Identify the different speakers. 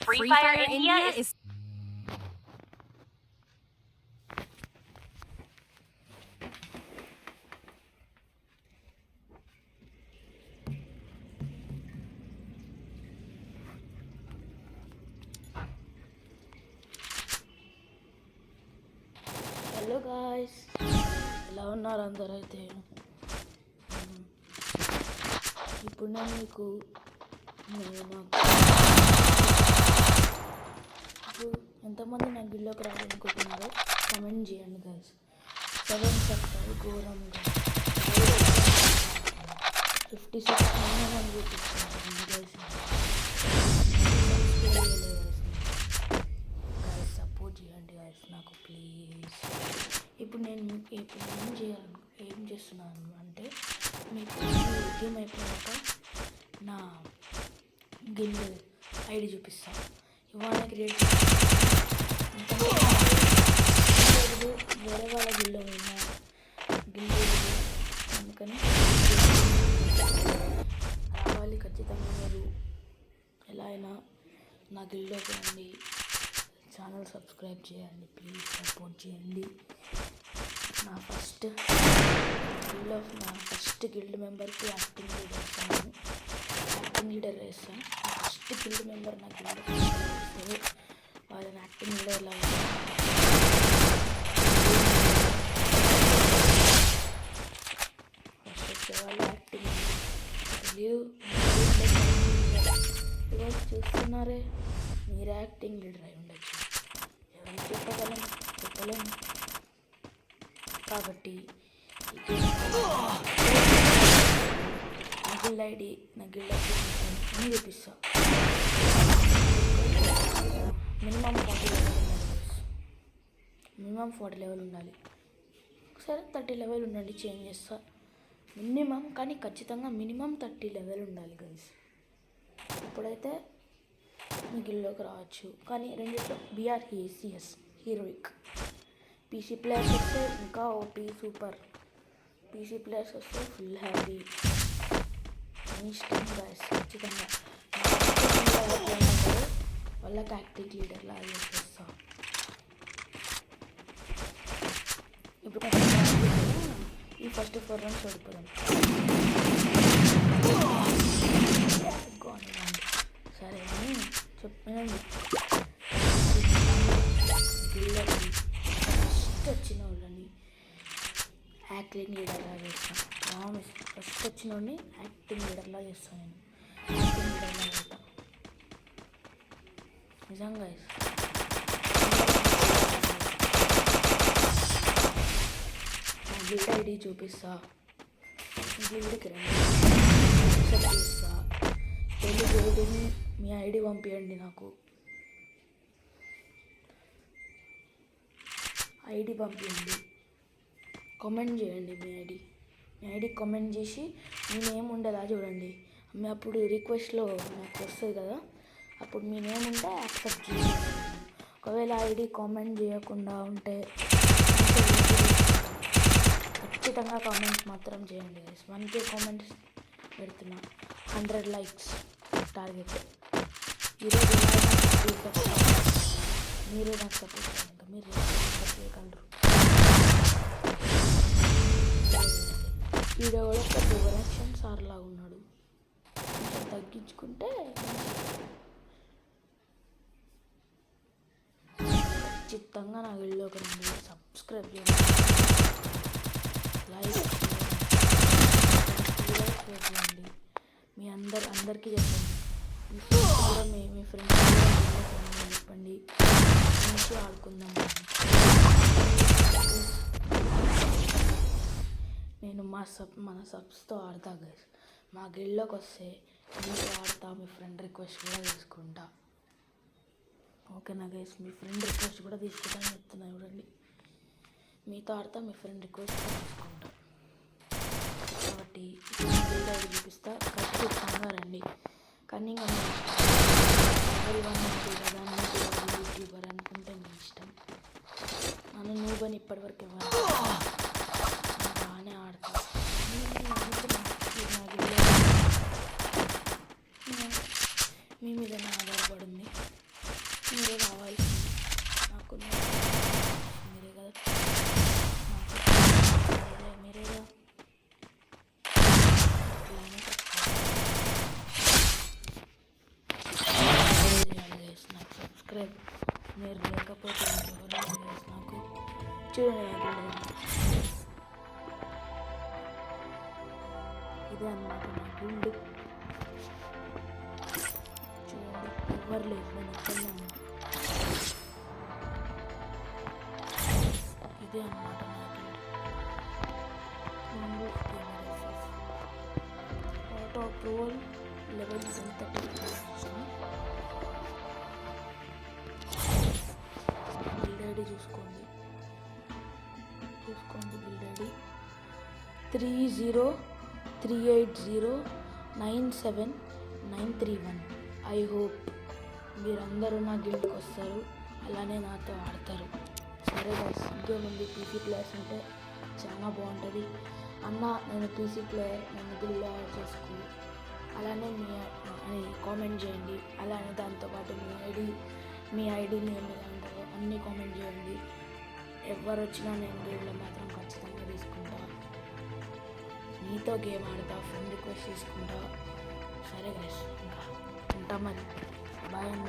Speaker 1: Free Fire India is
Speaker 2: hello guys, ఎలా ఉన్నారు అందరూ? అయితే ఇప్పుడు నేను మీకు ఇప్పుడు ఎంతమంది నా గిల్లోకి రావాలనుకుంటున్నారో కమెంట్ చేయండి గాయ్స్. 7 సబ్స్క్రైబ్ ఘోరంగా 56 అని చూపిస్తున్నాను గాయ్స్. సపోర్ట్ చేయండి గాయ్స్ నాకు ప్లీజ్. ఇప్పుడు నేను ఏం చేస్తున్నాను అంటే మీకు గేమ్ అయిపోయాక నా గిల్ ఐడి చూపిస్తాను. ఇవాళ క్రియేట్ వేరే వాళ్ళ గిల్లో ఉన్న గిల్లు అందుకని రావాలి ఖచ్చితంగా. మీరు ఎలా అయినా నా గిల్లోకి రండి, ఛానల్ సబ్స్క్రైబ్ చేయండి ప్లీజ్, సపోర్ట్ చేయండి. నా ఫస్ట్ గిల్డ్ మెంబర్కి యాక్టింగ్ లీడర్ వేస్తాను. ఫస్ట్ గిల్డ్ మెంబర్ నా గిల్డ్ వస్తుంది, వాళ్ళని యాక్టింగ్ లీడర్ లాగా ఫస్ట్ వచ్చేవాళ్ళు యాక్టింగ్ తెలియదు. ఇవాళ చూస్తున్నారే, మీరు యాక్టింగ్ లీడర్ అయి ఉండొచ్చు, ఎవరికి చెప్పలేము. కాబట్టి నా గిల్ ఐడి నా గిల్ అన్ని చూపిస్తా. మినిమం 40 లెవెల్ ఉండాలి. సరే 30 లెవెల్ ఉండండి, చేంజ్ చేస్తా మినిమం, కానీ ఖచ్చితంగా మినిమం 30 లెవెల్ ఉండాలి గైస్. ఇప్పుడైతే మీ గిల్లోకి రావచ్చు, కానీ రెండిట్లో BRCS హీరోయిక్. పీసీ ప్లేయర్స్ వస్తే ఇంకా ఓపీ సూపర్. పీసీ ప్లేయర్స్ వస్తే ఫుల్ హ్యాపీ. మీ ఇష్టం గాయస్, ఖచ్చితంగా వాళ్ళకి యాక్టింగ్ లీడర్ లాగా చేసేస్తాం. ఇప్పుడు ఈ ఫస్ట్ 4 రౌండ్స్ ఓడిపోదాం. సరే అని చెప్పినండి. ఫస్ట్ వచ్చిన వాళ్ళని యాక్టింగ్ లీడర్లా చేస్తాను. ప్రామిస్, ఫస్ట్ వచ్చిన వాడిని యాక్టింగ్ లీడర్లా చేస్తాను. నేను యాక్టింగ్ లీడర్లా చేస్తాను నిజంగా. నా గిల్డ్ ఐడి చూపిస్తా, గిల్డ్కి రండి, చూపిస్తా. తెలుగు మీ ఐడి పంపించండి, నాకు ఐడి పంపించండి, కామెంట్ చేయండి. మీ ఐడి కామెంట్ చేసి మీ నేమ్ ఉండేలా చూడండి. మీ అప్పుడు రిక్వెస్ట్లో నాకు వస్తుంది కదా, అప్పుడు మీ నేమ్ ఉంటే యాక్సెప్ట్ చేయండి. ఒకవేళ ఐడి కామెంట్ చేయకుండా ఉంటే ఖచ్చితంగా కామెంట్స్ మాత్రం చేయండి గైస్. 1K కామెంట్స్ పెడుతున్నా, 100 లైక్స్ టార్గెట్. ఈరోజు మీరు నాకు సపోర్ట్ చేయండి, మీరు చేయగలరు. వీడియో కూడా పెద్ద ఓవరాక్షన్ సార్ లాగా ఉన్నాడు, కొంచెం తగ్గించుకుంటే ఖచ్చితంగా నా వీడియోకి రండి, సబ్స్క్రైబ్ చేయండి, లైక్ చేయండి. మీ అందరికీ చెప్పండి, మీ ఫ్రెండ్స్ చెప్పండి, మంచిగా ఆడుకుందాం. నేను మన సబ్స్తో ఆడతా గైస్. మా గిల్లోకి వస్తే మీతో ఆడతా, మీ ఫ్రెండ్ రిక్వెస్ట్ కూడా తీసుకుంటా. ఓకేనా గైస్? మీ ఫ్రెండ్ రిక్వెస్ట్ కూడా తీసుకుంటాను చెప్తున్నా చూడండి. మీతో ఆడతా, మీ ఫ్రెండ్ రిక్వెస్ట్ కూడా తీసుకుంటా. కాబట్టి గిల్డ్ ఐడి చూపిస్తా, ఖచ్చితంగా రండి. కానీ యూట్యూబర్ అనుకుంటే మీ ఇష్టం. నన్ను నూబని ఇప్పటివరకు ఇవ్వాలి, బాగానే ఆడతా. మీ మీద ఆధారపడింది. సబ్స్క్రైబ్ మీరు లేకపోతే ఇంకెవరు guys నాకు చూడండి ఇదే అన్నమాట నా గుండు. చూడండి ఎవరు లేదు, నేను ఒక్కనే ఉన్నా. ఇదే అన్నమాట నా గుండు. Auto approval level 130 build ID చూసుకోండి బిల్డ్ ఐడి 3038097931. ఐ హోప్ మీరందరూ నా గిల్డ్కి వస్తారు, అలానే నాతో ఆడతారు. సరే గైస్, ఇంకేముంది, పీసీ ప్లేయర్స్ అంటే చాలా బాగుంటుంది అన్న. నేను పీసీ ప్లేయర్, నన్ను గిల్డ్లో యాడ్ చేసుకో, అలానే అని కామెంట్ చేయండి. అలానే దాంతోపాటు మీ ఐడి నేమ్ ఎలా ఉంటుందో అన్నీ కామెంట్ చేయండి. ఎవరు వచ్చినా నేను గిల్డ్లో మాత్రం ఖచ్చితంగా తీసుకుంటా. నీతో గేమ్ ఆడతా, ఫ్రెండ్ రిక్వెస్ట్ తీసుకుంటా. సరే గైస్, ఇంకా ఉంటా మరి. బాయ్ అన్న.